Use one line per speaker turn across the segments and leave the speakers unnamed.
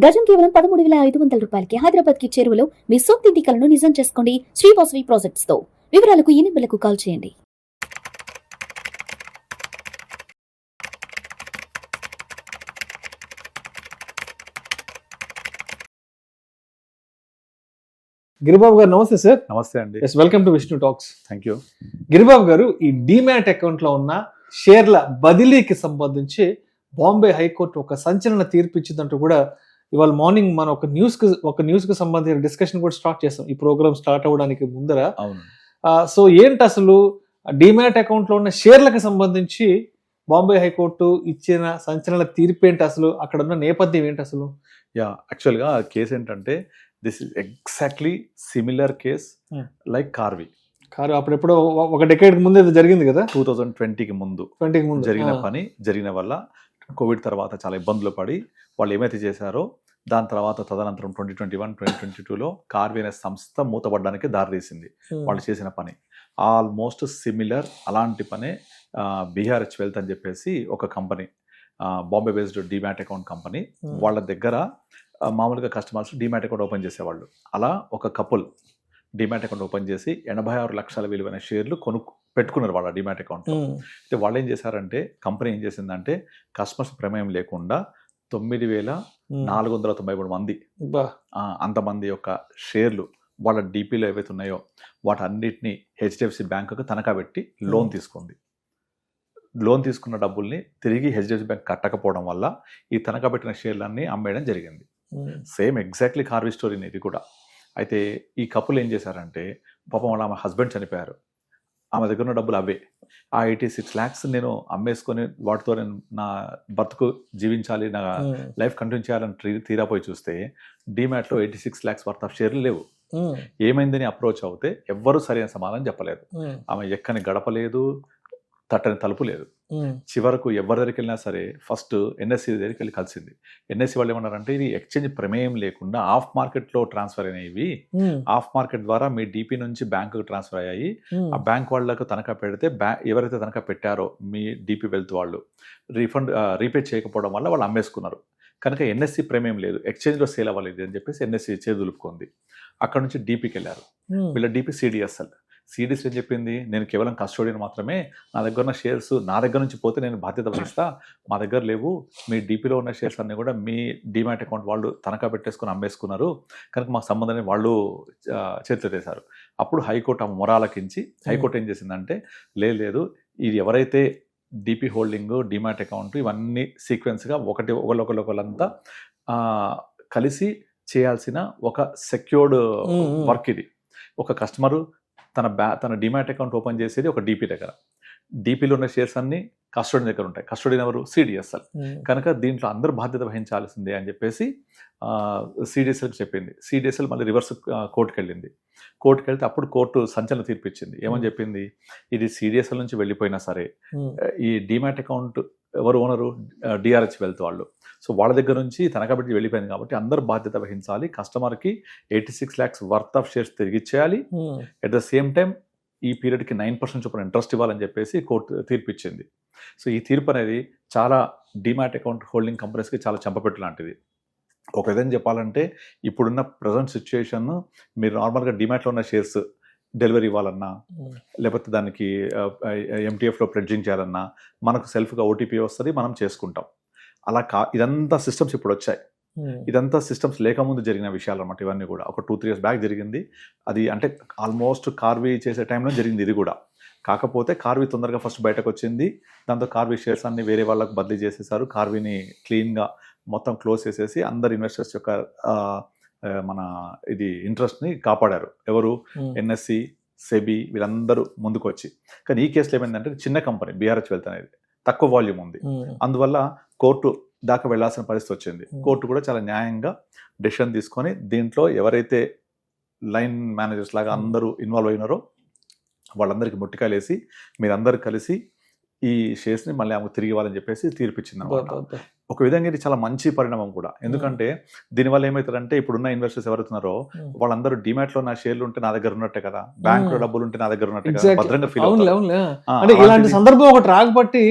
గజం కేవలం 13,500 రూపాయలకి హైదరాబాద్ కి చేరువలో మీ సొంతింటి కలను నిజం చేసుకోండి శ్రీ వాసవి ప్రాజెక్ట్స్ తో. వివరాలకు ఈ నెంబర్లకు కాల్ చేయండి.
గిరిబాబు గారు నమస్తే సార్.
నమస్తే అండి.
Yes, welcome to Vishnu Talks.
Thank you.
Giribabu గారు, ఈ డీమ్యాట్ అకౌంట్ లో ఉన్న షేర్ల బదిలీకి సంబంధించి బాంబే హైకోర్టు ఒక సంచలన తీర్పు ఇచ్చిందంటూ కూడా ఇవాళ మార్నింగ్ మనం ఒక న్యూస్ కి సంబంధించిన డిస్కషన్ కూడా స్టార్ట్ చేస్తాం ఈ ప్రోగ్రామ్ స్టార్ట్ అవ్వడానికి ముందర.
అవును.
సో ఏంటి అసలు డీమ్యాట్ అకౌంట్ లో ఉన్న షేర్లకు సంబంధించి బాంబే హైకోర్టు ఇచ్చిన సంచలన తీర్పు ఏంటి, అసలు అక్కడ ఉన్న నేపథ్యం ఏంటి అసలు?
యాక్చువల్గా ఆ కేసు ఏంటంటే this is exactly similar case like Karvy.
Car అప్పుడెప్పుడో ఒక డెకేడ్ ముందు ఇది జరిగింది కదా,
2020కి ముందు జరిగిన పని జరిగిన వల్ల కోవిడ్ తర్వాత చాలా ఇబ్బందులు పడి వాళ్ళు ఏమైతే చేశారో దాని తర్వాత తదనంతరం 2021-2022లో కార్వి అనే సంస్థ మూతపడడానికి దారితీసింది వాళ్ళు చేసిన పని. ఆల్మోస్ట్ సిమిలర్ అలాంటి పనే బీఆర్హెచ్ వెల్త్ అని చెప్పేసి ఒక company, Bombay based demat account company. వాళ్ళ దగ్గర మామూలుగా కస్టమర్స్ డీమ్యాట్ అకౌంట్ ఓపెన్ చేసేవాళ్ళు. అలా ఒక కపుల్ డీమ్యాట్ అకౌంట్ ఓపెన్ చేసి 86 లక్షల విలువైన షేర్లు పెట్టుకున్నారు వాళ్ళ డీమ్యాట్ అకౌంట్. అయితే వాళ్ళు ఏం చేశారంటే, కంపెనీ ఏం చేసిందంటే కస్టమర్స్ ప్రమేయం లేకుండా 9,493 మంది అంతమంది యొక్క షేర్లు వాళ్ళ డీపీలో ఏవైతే ఉన్నాయో వాటన్నిటిని హెచ్డిఎఫ్సి బ్యాంకుకు తనఖా పెట్టి లోన్ తీసుకుంది. లోన్ తీసుకున్న డబ్బుల్ని తిరిగి హెచ్డిఎఫ్సి బ్యాంక్ కట్టకపోవడం వల్ల ఈ తనఖా పెట్టిన షేర్లన్నీ అమ్మేయడం జరిగింది. సేమ్ ఎగ్జాక్ట్లీ కార్వి స్టోరీని ఇది కూడా. అయితే ఈ కపుల్ ఏం చేశారంటే, పాపం వాళ్ళ ఆమె హస్బెండ్ చనిపోయారు, ఆమె దగ్గర ఉన్న డబ్బులు అవే. ఆ 86 lakhs నేను అమ్మేసుకొని వాటితో నేను నా బతుకు జీవించాలి, నా లైఫ్ కంటిన్యూ చేయాలని తీరాపోయి చూస్తే డీమ్యాట్లో 86 lakhs వర్త్ ఆఫ్ షేర్లు లేవు. ఏమైందని అప్రోచ్ అవుతే ఎవ్వరూ సరైన సమాధానం చెప్పలేదు. ఆమె ఎక్కని గడపలేదు, తట్టని తలుపు లేదు. చివరకు ఎవరి దగ్గరికి వెళ్ళినా సరే ఫస్ట్ ఎన్ఎస్సి దగ్గరికి వెళ్ళి కలిసింది. ఎన్ఎస్సి వాళ్ళు ఏమన్నారంటే, ఇది ఎక్స్చేంజ్ ప్రమేయం లేకుండా ఆఫ్ మార్కెట్లో ట్రాన్స్ఫర్ అయినవి, ఆఫ్ మార్కెట్ ద్వారా మీ డీపీ నుంచి బ్యాంకుకు ట్రాన్స్ఫర్ అయ్యాయి. ఆ బ్యాంక్ వాళ్ళకు తనఖా పెడితే ఎవరైతే తనఖా పెట్టారో మీ డీపీ వెల్త్ వాళ్ళు రీపే చేయకపోవడం వల్ల వాళ్ళు అమ్మేసుకున్నారు. కనుక ఎన్ఎస్సి ప్రమేయం లేదు, ఎక్స్చేంజ్లో సేల్ అవ్వలేదు అని చెప్పేసి ఎన్ఎస్సి చేదులుపుకుంది. అక్కడ నుంచి డీపీకి వెళ్ళారు. వీళ్ళ డీపీ సిడిఎస్ఎల్ ఏం చెప్పింది, నేను కేవలం కస్టోడియన్ మాత్రమే, నా దగ్గర ఉన్న షేర్స్ నా దగ్గర నుంచి పోతే నేను బాధ్యత వహిస్తా, మా దగ్గర లేవు, మీ డీపీలో ఉన్న షేర్స్ అన్నీ కూడా మీ డీమ్యాట్ అకౌంట్ వాళ్ళు తనఖా పెట్టేసుకుని అమ్మేసుకున్నారు, కనుక మాకు సంబంధాన్ని వాళ్ళు చేతులు వేశారు. అప్పుడు హైకోర్టు ఆ మొరాలకించి హైకోర్టు ఏం చేసిందంటే, లేదు ఇది ఎవరైతే డీపీ హోల్డింగ్, డీమ్యాట్ అకౌంట్ ఇవన్నీ సీక్వెన్స్గా ఒకళ్ళంతా కలిసి చేయాల్సిన ఒక సెక్యూర్డ్ వర్క్ ఇది. ఒక కస్టమరు తన డీమ్యాట్ అకౌంట్ ఓపెన్ చేసేది ఒక డీపీ దగ్గర, డీపీలో ఉన్న షేర్స్ అన్ని కస్టోడియన్ దగ్గర ఉంటాయి. కస్టోడియన్ ఎవరు? సిడిఎస్ఎల్. కనుక దీంట్లో అందరూ బాధ్యత వహించాల్సిందే అని చెప్పేసి సిడిఎస్ఎల్కి చెప్పింది. సిడిఎస్ఎల్ మళ్ళీ రివర్స్ కోర్టుకు వెళ్ళింది. కోర్టుకు వెళ్తే అప్పుడు కోర్టు సంచలన తీర్పు ఇచ్చింది. ఏమని చెప్పింది, ఇది సిడిఎస్ఎల్ నుంచి వెళ్ళిపోయినా సరే ఈ డీమ్యాట్ అకౌంట్ ఎవరు ఓనరు? డిఆర్హెచ్ వెల్త్ వాళ్ళు. సో వాళ్ళ దగ్గర నుంచి తనఖా పెట్టి వెళ్ళిపోయింది కాబట్టి అందరూ బాధ్యత వహించాలి, కస్టమర్కి 86 lakhs వర్త్ ఆఫ్ షేర్స్ తిరిగి ఇచ్చేయాలి, అట్ ద సేమ్ టైం ఈ పీరియడ్కి 9% చొప్పున ఇంట్రెస్ట్ ఇవ్వాలని చెప్పేసి కోర్టు తీర్పు ఇచ్చింది. సో ఈ తీర్పు అనేది చాలా డీమ్యాట్ అకౌంట్ హోల్డింగ్ కంపెనీస్కి చాలా చెంపపెట్టు లాంటిది. ఒక విధంగా చెప్పాలంటే, ఇప్పుడున్న ప్రజెంట్ సిచ్యుయేషన్, మీరు నార్మల్గా డీమ్యాట్లో ఉన్న షేర్స్ డెలివరీ ఇవ్వాలన్నా, లేకపోతే దానికి ఎంటీఎఫ్లో ప్లెడ్జింగ్ చేయాలన్నా మనకు సెల్ఫ్గా ఓటీపీ వస్తుంది, మనం చేసుకుంటాం. అలా ఇదంతా సిస్టమ్స్ ఇప్పుడు వచ్చాయి. ఇదంతా సిస్టమ్స్ లేకముందు జరిగిన విషయాలు అనమాట ఇవన్నీ కూడా. ఒక 2-3 years బ్యాక్ జరిగింది అది. అంటే ఆల్మోస్ట్ కార్వి చేసే టైంలో జరిగింది ఇది కూడా. కాకపోతే కార్వి తొందరగా ఫస్ట్ బయటకు వచ్చింది. దాంతో కార్వి షేర్స్ అన్ని వేరే వాళ్ళకు బదిలీ చేసేసారు. కార్విని క్లీన్గా మొత్తం క్లోజ్ చేసేసి అందరు ఇన్వెస్టర్స్ యొక్క మన ఇది ఇంట్రెస్ట్ని కాపాడారు. ఎవరు? ఎన్ఎస్సి, సెబీ వీళ్ళందరూ ముందుకు వచ్చి. కానీ ఈ కేసులో ఏమైందంటే, చిన్న కంపెనీ బీఆర్హెచ్ వెల్త్ అనేది తక్కువ వాల్యూమ్ ఉంది, అందువల్ల కోర్టు దాకా వెళ్లాల్సిన పరిస్థితి వచ్చింది. కోర్టు కూడా చాలా న్యాయంగా డెసిషన్ తీసుకొని దీంట్లో ఎవరైతే లైన్ మేనేజర్స్ లాగా అందరూ ఇన్వాల్వ్ అయినారో వాళ్ళందరికీ ముట్టికాయలు వేసి మీరందరూ కలిసి ఈ షేర్స్ని మళ్ళీ ఆమెకు తిరిగి ఇవ్వాలని చెప్పేసి తీర్పిచ్చింది అనమాట. ఒక విధంగా ఇది చాలా మంచి పరిణామం కూడా. ఎందుకంటే దీనివల్ల ఏమవుతుందంటే ఇప్పుడున్న ఇన్వెస్టర్స్ ఎవరుతున్నారో వాళ్ళందరూ డిమాట్ లో నా షేర్లు ఉంటే నా దగ్గర ఉన్నట్టే కదా, బ్యాంక్ లో డబ్బులు ఉంటే నా దగ్గర ఉన్నట్టే కదా, భద్రంగా ఫీల్ అవుతారు.
అంటే ఇలాంటి సందర్భం ఒకటి రాకపోతే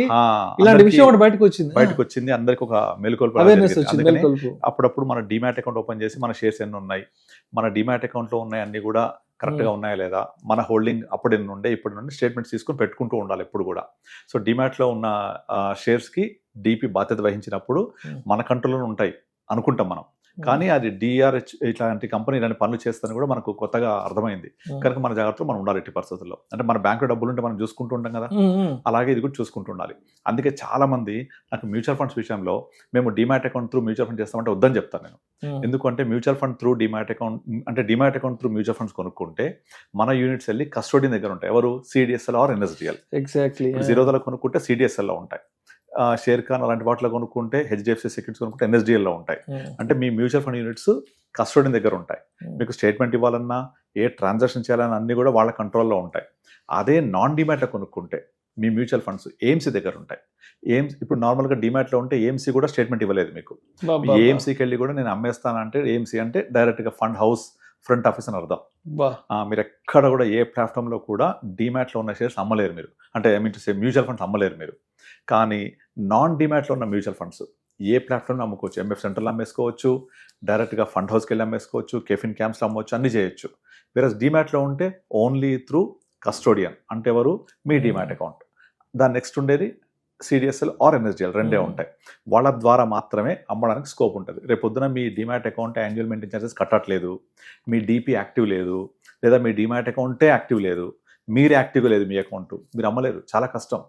ఇలాంటి విషయం ఒకటి బయటకు వచ్చింది,
అందరికి ఒక మెలకువలు. అప్పుడప్పుడు మన డిమాట్ అకౌంట్ ఓపెన్ చేసి మన షేర్స్ ఎన్ని ఉన్నాయి, మన డిమాట్ అకౌంట్ లో ఉన్నాయి అన్ని కూడా కరెక్ట్ గా ఉన్నాయా లేదా, మన హోల్డింగ్ అప్పుడు ఎన్ని ఉండే ఇప్పుడు నుండి స్టేట్మెంట్స్ తీసుకొని పెట్టుకుంటూ ఉండాలి ఎప్పుడు కూడా. సో డిమాట్ లో ఉన్న షేర్స్ కి డిపి బాధ్యత వహించినప్పుడు మన కంట్రోల్లో ఉంటాయి అనుకుంటాం మనం, కానీ అది డిఆర్హెచ్ ఇట్లాంటి కంపెనీ ఇలాంటి పనులు చేస్తాను కూడా మనకు కొత్తగా అర్థమైంది. కనుక మన జాగ్రత్తలో మనం ఉండాలి ఎట్టి పరిస్థితుల్లో. అంటే మన బ్యాంకులో డబ్బులు ఉంటే మనం చూసుకుంటూ ఉంటాం కదా, అలాగే ఇది కూడా చూసుకుంటూ ఉండాలి. అందుకే చాలా మంది నాకు మ్యూచువల్ ఫండ్స్ విషయంలో మేము demat account through mutual fund చేస్తామంటే వద్దని చెప్తాను నేను. ఎందుకంటే mutual fund through demat account అంటే demat account through mutual funds కొనుక్కుంటే మన యూనిట్స్ వెళ్ళి కస్టోడియన్ దగ్గర ఉంటాయి. ఎవరు? CDSL or NSDL.
ఎగ్జాక్ట్లీ.
జీరోదాలో కొనుక్కుంటే సిడిఎస్ఎల్లో ఉంటాయి, షేర్ ఖాన్ అలాంటి వాటిలో కొనుక్కుంటే హెచ్డిఎఫ్సి సెక్యూరిటీస్ కొనుక్కుంటే ఎన్ఎస్డిఎల్లో ఉంటాయి. అంటే మీ మ్యూచువల్ ఫండ్ యూనిట్స్ కస్టోడియన్ దగ్గర ఉంటాయి. మీకు స్టేట్మెంట్ ఇవ్వాలన్నా ఏ ట్రాన్సాక్షన్ చేయాలన్నా అన్ని కూడా వాళ్ళ కంట్రోల్లో ఉంటాయి. అదే నాన్ డిమాట్లో కొనుక్కుంటే మీ మ్యూచువల్ ఫండ్స్ ఏఎంసీ దగ్గర ఉంటాయి. ఇప్పుడు నార్మల్గా డిమాట్లో ఉంటే ఏఎంసీ కూడా స్టేట్మెంట్ ఇవ్వలేదు మీకు. ఏఎంసీకి వెళ్ళి కూడా నేను అమ్మేస్తానంటే ఏఎంసీ అంటే డైరెక్ట్గా ఫండ్ హౌస్ ఫ్రంట్ ఆఫీస్ అని అర్థం. మీరు ఎక్కడ కూడా ఏ ప్లాట్ఫామ్లో కూడా డిమాట్లో ఉన్న షేర్స్ అమ్మలేరు మీరు, అంటే I mean to say mutual funds అమ్మలేరు మీరు. కానీ నాన్ డిమాట్లో ఉన్న మ్యూచువల్ ఫండ్స్ ఏ ప్లాట్ఫామ్లో అమ్ముకోవచ్చు. ఎంఎఫ్ సెంటర్లో అమ్మేసుకోవచ్చు, డైరెక్ట్గా ఫండ్ హౌస్కి వెళ్ళి అమ్మేసుకోవచ్చు, కెఫిన్ క్యాంప్స్లో అమ్మవచ్చు, అన్ని చేయొచ్చు. వేరే డిమాట్లో ఉంటే ఓన్లీ త్రూ కస్టోడియన్, అంటే ఎవరు? మీ డిమాట్ అకౌంట్. దాని నెక్స్ట్ ఉండేది సిడిఎస్ఎల్ ఆర్ ఎన్ఎస్డిఎల్, రెండే ఉంటాయి. వాళ్ళ ద్వారా మాత్రమే అమ్మడానికి స్కోప్ ఉంటుంది. రేపొద్దున మీ demat account annual maintenance charges కట్టట్లేదు, మీ డిపి యాక్టివ్ లేదు, లేదా మీ డిమాట్ అకౌంటే యాక్టివ్ లేదు, మీరు యాక్టివ్గా లేదు మీ అకౌంట్, మీరు అమ్మలేరు. చాలా కష్టం,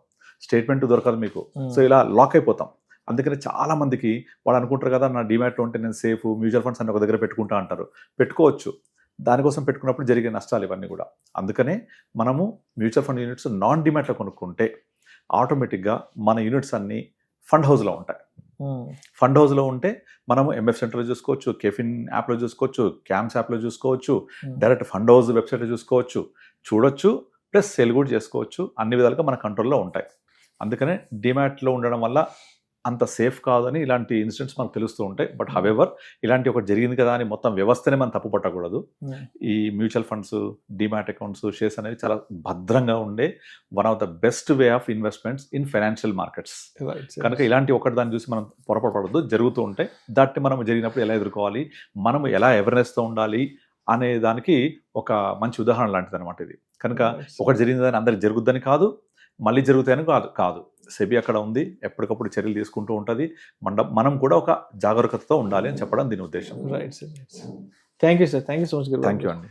స్టేట్మెంట్ దొరకదు మీకు. సో ఇలా లాక్ అయిపోతాం. అందుకని చాలా మందికి వాళ్ళు అనుకుంటారు కదా, నా డిమాట్లో ఉంటే నేను సేఫ్, మ్యూచువల్ ఫండ్స్ అన్ని ఒక దగ్గర పెట్టుకుంటా అంటారు. పెట్టుకోవచ్చు, దానికోసం పెట్టుకున్నప్పుడు జరిగే నష్టాలు ఇవన్నీ కూడా. అందుకనే మనము మ్యూచువల్ ఫండ్ యూనిట్స్ నాన్ డిమాట్లో కొనుక్కుంటే ఆటోమేటిక్గా మన యూనిట్స్ అన్ని ఫండ్ హౌస్లో ఉంటాయి. ఫండ్ హౌస్లో ఉంటే మనము ఎంఎఫ్ సెంటర్లో చూసుకోవచ్చు, కెఫిన్ యాప్లో చూసుకోవచ్చు, క్యాంప్స్ యాప్లో చూసుకోవచ్చు, డైరెక్ట్ ఫండ్ హౌస్ వెబ్సైట్లో చూడొచ్చు, ప్లస్ సెల్ కూడా చేసుకోవచ్చు. అన్ని విధాలుగా మన కంట్రోల్లో ఉంటాయి. అందుకనే డిమాట్లో ఉండడం వల్ల అంత సేఫ్ కాదని ఇలాంటి ఇన్సిడెంట్స్ మనకు తెలుస్తూ ఉంటాయి. బట్ హవెవర్ ఇలాంటి ఒకటి జరిగింది కదా అని మొత్తం వ్యవస్థనే మనం తప్పు పట్టకూడదు. ఈ mutual funds, demat accounts, shares అనేవి చాలా భద్రంగా ఉండే one of the best way of investments in financial markets. కనుక ఇలాంటి ఒకటి దాన్ని చూసి మనం పొరపడకూడదు, జరుగుతూ ఉంటాయి. దాన్ని మనం జరిగినప్పుడు ఎలా ఎదుర్కోవాలి, మనం ఎలా అవేర్నెస్తో ఉండాలి అనే దానికి ఒక మంచి ఉదాహరణ లాంటిది అనమాట ఇది. కనుక ఒకటి జరిగిందని అందరికి జరుగుద్దని కాదు, మళ్ళీ జరుగుతాయని కాదు. సెబీ అక్కడ ఉంది, ఎప్పటికప్పుడు చర్యలు తీసుకుంటూ ఉంటుంది. మనం కూడా ఒక జాగరూకతతో ఉండాలి అని చెప్పడం దీని ఉద్దేశం.
Right sir. Thank you sir. Thank you so much.
Thank you అండి.